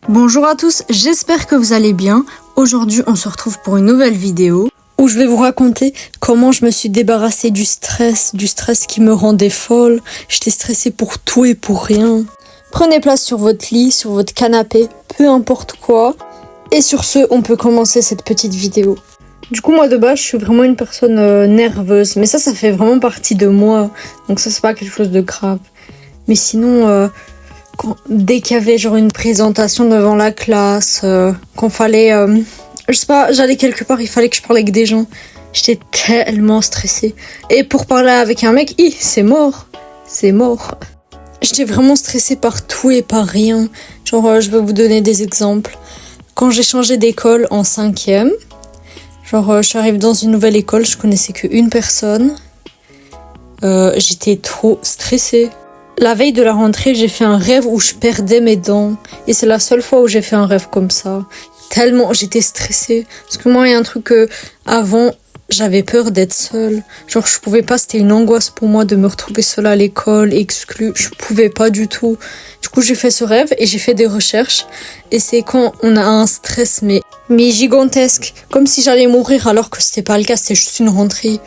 Bonjour à tous, j'espère que vous allez bien. Aujourd'hui, on se retrouve pour une nouvelle vidéo où je vais vous raconter comment je me suis débarrassée du stress qui me rendait folle. J'étais stressée pour tout et pour rien. Prenez place sur votre lit, sur votre canapé, peu importe quoi. Et sur ce, on peut commencer cette petite vidéo. Du coup, moi de base, je suis vraiment une personne nerveuse. Mais ça fait vraiment partie de moi. Donc ça, c'est pas quelque chose de grave. Mais sinon... dès qu'il y avait genre une présentation devant la classe, qu'on fallait, je sais pas, j'allais quelque part, il fallait que je parle avec des gens. J'étais tellement stressée. Et pour parler avec un mec, c'est mort. J'étais vraiment stressée par tout et par rien. Genre, je vais vous donner des exemples. Quand j'ai changé d'école en 5e, je suis arrivée dans une nouvelle école, je connaissais qu'une personne. J'étais trop stressée. La veille de la rentrée, j'ai fait un rêve où je perdais mes dents. Et c'est la seule fois où j'ai fait un rêve comme ça. Tellement j'étais stressée. Parce que moi, il y a un truc que avant, j'avais peur d'être seule. Genre, je pouvais pas, c'était une angoisse pour moi de me retrouver seule à l'école, exclue. Je pouvais pas du tout. Du coup, j'ai fait ce rêve et j'ai fait des recherches. Et c'est quand on a un stress, mais gigantesque. Comme si j'allais mourir alors que c'était pas le cas, c'était juste une rentrée.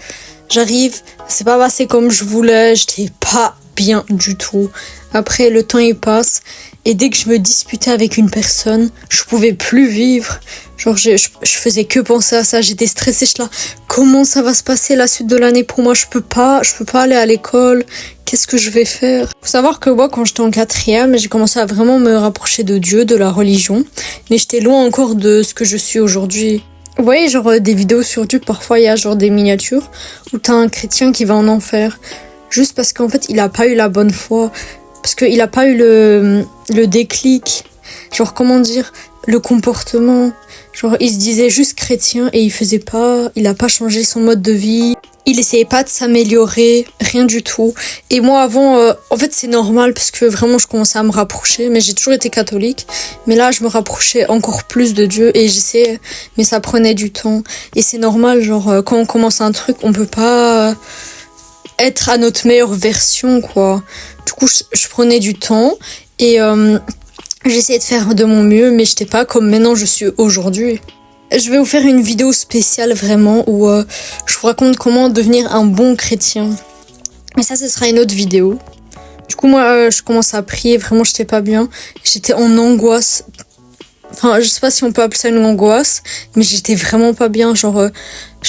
J'arrive, c'est pas passé comme je voulais, j'étais pas bien du tout. Après, le temps il passe et dès que je me disputais avec une personne, je pouvais plus vivre. Genre, je faisais que penser à ça. J'étais stressée, je suis là. Comment ça va se passer la suite de l'année pour moi? Je peux pas aller à l'école. Qu'est-ce que je vais faire? Faut savoir que moi, quand j'étais en 4e, j'ai commencé à vraiment me rapprocher de Dieu, de la religion. Mais j'étais loin encore de ce que je suis aujourd'hui. Vous voyez, des vidéos sur YouTube, parfois il y a des miniatures où t'as un chrétien qui va en enfer. Juste parce qu'en fait, il a pas eu la bonne foi. Parce qu'il a pas eu le déclic. Le comportement. Il se disait juste chrétien et il a pas changé son mode de vie. Il essayait pas de s'améliorer, rien du tout. Et moi avant, en fait c'est normal parce que vraiment je commençais à me rapprocher, mais j'ai toujours été catholique. Mais là je me rapprochais encore plus de Dieu et j'essayais, mais ça prenait du temps. Et c'est normal, quand on commence un truc, on peut pas être à notre meilleure version, quoi. Du coup je prenais du temps et j'essayais de faire de mon mieux, mais j'étais pas comme maintenant je suis aujourd'hui. Je vais vous faire une vidéo spéciale vraiment où je vous raconte comment devenir un bon chrétien. Mais ça, ce sera une autre vidéo. Du coup, moi, je commence à prier. Vraiment, j'étais pas bien. J'étais en angoisse. Enfin, je sais pas si on peut appeler ça une angoisse, mais j'étais vraiment pas bien. Je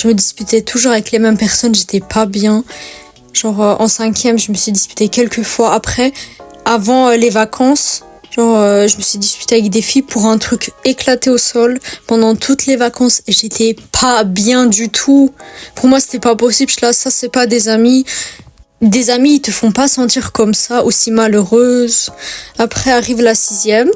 me disputais toujours avec les mêmes personnes. J'étais pas bien. En 5e, je me suis disputée quelques fois. Après, avant les vacances... je me suis disputée avec des filles pour un truc éclaté au sol pendant toutes les vacances et j'étais pas bien du tout. Pour moi, c'était pas possible. Ça, c'est pas des amis. Des amis, ils te font pas sentir comme ça, aussi malheureuse. Après arrive la 6e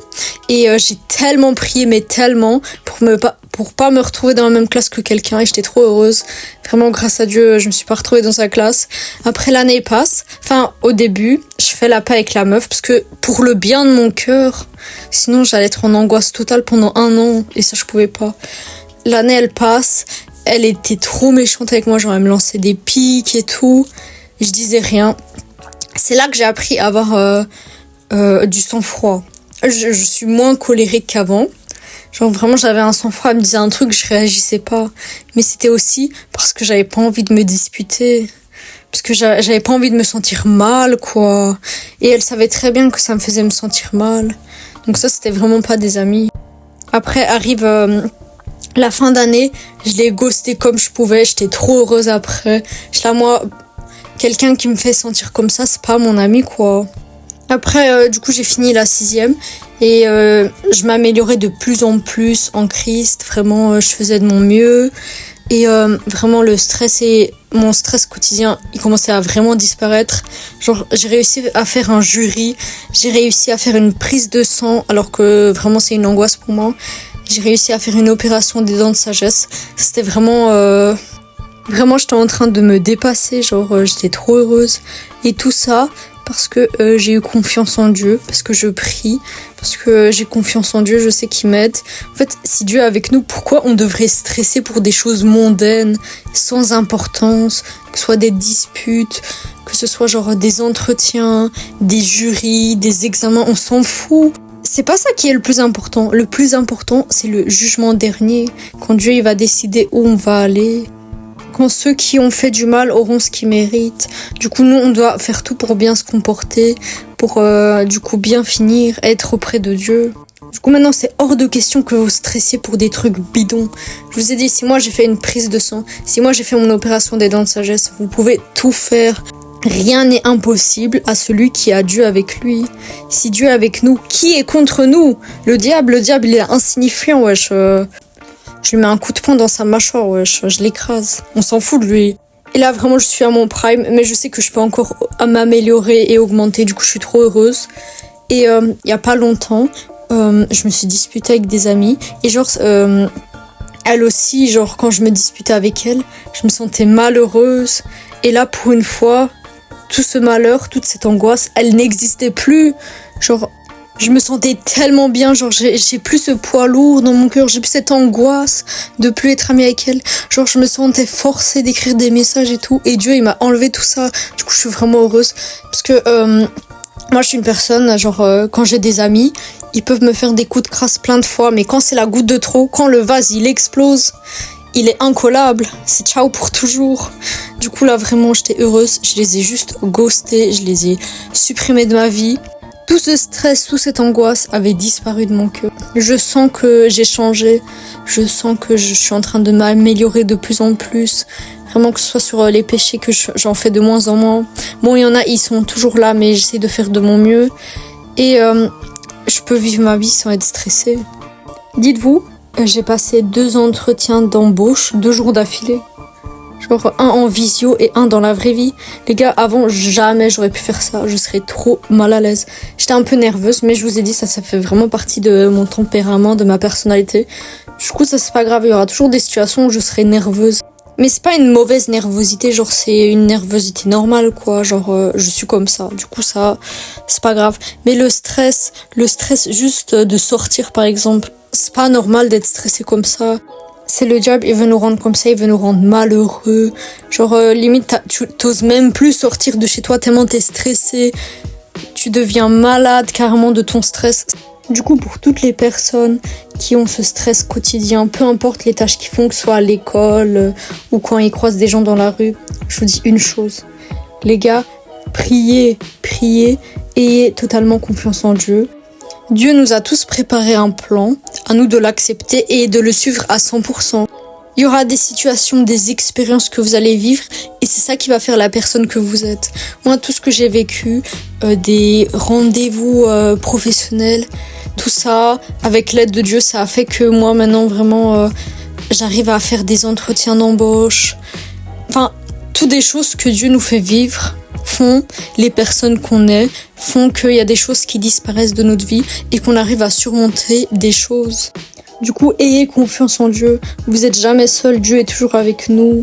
et j'ai tellement prié, mais tellement, pour pas me retrouver dans la même classe que quelqu'un et j'étais trop heureuse. Vraiment, grâce à Dieu, je me suis pas retrouvée dans sa classe. Après, l'année passe. Enfin, au début, je fais la paix avec la meuf parce que pour le bien de mon cœur, sinon j'allais être en angoisse totale pendant 1 an et ça, je pouvais pas. L'année, elle passe. Elle était trop méchante avec moi, elle me lançait des piques et tout. Je disais rien. C'est là que j'ai appris à avoir du sang-froid. Je suis moins colérique qu'avant. Vraiment, j'avais un sang-froid, elle me disait un truc, je réagissais pas. Mais c'était aussi parce que j'avais pas envie de me disputer. Parce que j'avais pas envie de me sentir mal, quoi. Et elle savait très bien que ça me faisait me sentir mal. Donc ça, c'était vraiment pas des amis. Après, arrive la fin d'année. Je l'ai ghosté comme je pouvais. J'étais trop heureuse après. Moi, quelqu'un qui me fait sentir comme ça, c'est pas mon ami, quoi. Après, du coup, j'ai fini la 6e et je m'améliorais de plus en plus en Christ. Vraiment, je faisais de mon mieux. Et vraiment, mon stress quotidien, il commençait à vraiment disparaître. J'ai réussi à faire un jury. J'ai réussi à faire une prise de sang, alors que vraiment, c'est une angoisse pour moi. J'ai réussi à faire une opération des dents de sagesse. C'était vraiment... Vraiment, j'étais en train de me dépasser. J'étais trop heureuse. Et tout ça... parce que j'ai eu confiance en Dieu, parce que je prie, parce que j'ai confiance en Dieu, je sais qu'il m'aide. En fait, si Dieu est avec nous, pourquoi on devrait stresser pour des choses mondaines, sans importance, que ce soit des disputes, que ce soit des entretiens, des jurys, des examens, on s'en fout. c'est pas ça qui est le plus important. Le plus important, c'est le jugement dernier. Quand Dieu il va décider où on va aller. Quand ceux qui ont fait du mal auront ce qu'ils méritent. Du coup, nous, on doit faire tout pour bien se comporter, pour du coup bien finir, être auprès de Dieu. Du coup, maintenant, c'est hors de question que vous stressiez pour des trucs bidons. Je vous ai dit, si moi j'ai fait une prise de sang, si moi j'ai fait mon opération des dents de sagesse, vous pouvez tout faire. Rien n'est impossible à celui qui a Dieu avec lui. Si Dieu est avec nous, qui est contre nous? Le diable, il est insignifiant, wesh. Je lui mets un coup de poing dans sa mâchoire, wesh. Je l'écrase. On s'en fout de lui. Et là, vraiment, je suis à mon prime, mais je sais que je peux encore m'améliorer et augmenter. Du coup, je suis trop heureuse. Et il y a pas longtemps, je me suis disputée avec des amis. Et genre, elle aussi, genre, quand je me disputais avec elle, je me sentais malheureuse. Et là, pour une fois, tout ce malheur, toute cette angoisse, elle n'existait plus. Genre, je me sentais tellement bien, genre j'ai plus ce poids lourd dans mon cœur, j'ai plus cette angoisse de plus être amie avec elle. Genre je me sentais forcée d'écrire des messages et tout, et Dieu il m'a enlevé tout ça. Du coup je suis vraiment heureuse parce que moi je suis une personne, genre quand j'ai des amis, ils peuvent me faire des coups de crasse plein de fois, mais quand c'est la goutte de trop, quand le vase il explose, il est incollable, c'est ciao pour toujours. Du coup là vraiment j'étais heureuse, je les ai juste ghostés, je les ai supprimés de ma vie. Tout ce stress, toute cette angoisse avait disparu de mon cœur. Je sens que j'ai changé, je sens que je suis en train de m'améliorer de plus en plus. Vraiment que ce soit sur les péchés que j'en fais de moins en moins. Bon, il y en a, ils sont toujours là, mais j'essaie de faire de mon mieux. Et je peux vivre ma vie sans être stressée. Dites-vous, j'ai passé 2 entretiens d'embauche, 2 jours d'affilée. Genre un en visio et un dans la vraie vie. Les gars, avant, jamais j'aurais pu faire ça. Je serais trop mal à l'aise. J'étais un peu nerveuse, mais je vous ai dit, ça fait vraiment partie de mon tempérament, de ma personnalité. Du coup, ça c'est pas grave. Il y aura toujours des situations où je serai nerveuse. Mais c'est pas une mauvaise nervosité, genre c'est une nervosité normale, quoi. Genre, je suis comme ça. Du coup, ça, c'est pas grave. Mais le stress juste de sortir, par exemple, c'est pas normal d'être stressé comme ça. C'est le diable, il veut nous rendre comme ça, il veut nous rendre malheureux. Genre, limite, tu t'oses même plus sortir de chez toi tellement t'es stressé. Tu deviens malade carrément de ton stress. Du coup, pour toutes les personnes qui ont ce stress quotidien, peu importe les tâches qu'ils font, que ce soit à l'école ou quand ils croisent des gens dans la rue, je vous dis une chose. Les gars, priez, ayez totalement confiance en Dieu. Dieu nous a tous préparé un plan, à nous de l'accepter et de le suivre à 100%. Il y aura des situations, des expériences que vous allez vivre et c'est ça qui va faire la personne que vous êtes. Moi, tout ce que j'ai vécu, des rendez-vous professionnels, tout ça, avec l'aide de Dieu, ça a fait que moi, maintenant, vraiment, j'arrive à faire des entretiens d'embauche. Enfin, toutes des choses que Dieu nous fait vivre font les personnes qu'on est, font qu'il y a des choses qui disparaissent de notre vie et qu'on arrive à surmonter des choses. Du coup, ayez confiance en Dieu. Vous n'êtes jamais seul, Dieu est toujours avec nous.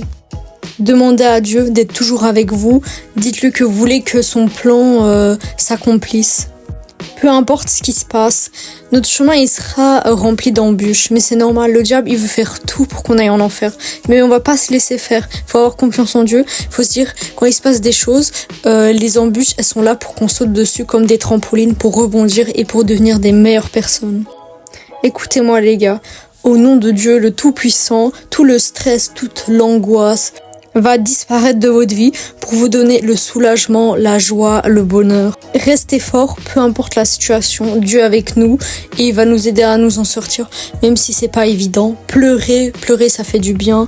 Demandez à Dieu d'être toujours avec vous. Dites-lui que vous voulez que son plan s'accomplisse. Peu importe ce qui se passe, notre chemin il sera rempli d'embûches, mais c'est normal, le diable il veut faire tout pour qu'on aille en enfer, mais on va pas se laisser faire, il faut avoir confiance en Dieu, il faut se dire quand il se passe des choses, les embûches elles sont là pour qu'on saute dessus comme des trampolines pour rebondir et pour devenir des meilleures personnes. Écoutez-moi les gars, au nom de Dieu le Tout-Puissant, tout le stress, toute l'angoisse va disparaître de votre vie pour vous donner le soulagement, la joie, le bonheur. Restez fort, peu importe la situation, Dieu est avec nous et il va nous aider à nous en sortir, même si c'est pas évident. Pleurez, ça fait du bien.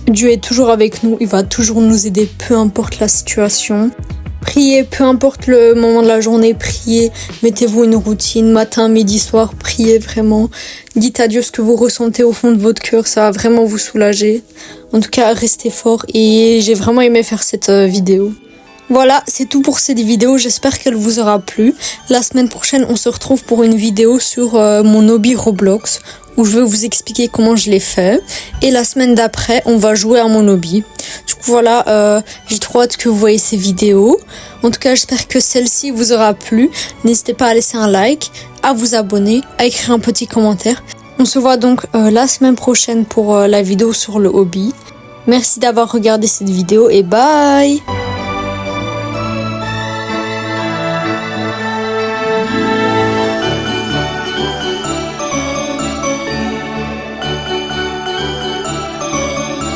Dieu est toujours avec nous, il va toujours nous aider, peu importe la situation. Priez, peu importe le moment de la journée, priez. Mettez-vous une routine, matin, midi, soir, priez vraiment. Dites à Dieu ce que vous ressentez au fond de votre cœur, ça va vraiment vous soulager. En tout cas, restez fort et j'ai vraiment aimé faire cette vidéo. Voilà, c'est tout pour cette vidéo, j'espère qu'elle vous aura plu. La semaine prochaine, on se retrouve pour une vidéo sur mon hobby Roblox, où je vais vous expliquer comment je l'ai fait. Et la semaine d'après, on va jouer à mon hobby. Du coup, voilà, j'ai trop hâte que vous voyez ces vidéos. En tout cas, j'espère que celle-ci vous aura plu. N'hésitez pas à laisser un like, à vous abonner, à écrire un petit commentaire. On se voit donc la semaine prochaine pour la vidéo sur le hobby. Merci d'avoir regardé cette vidéo et bye!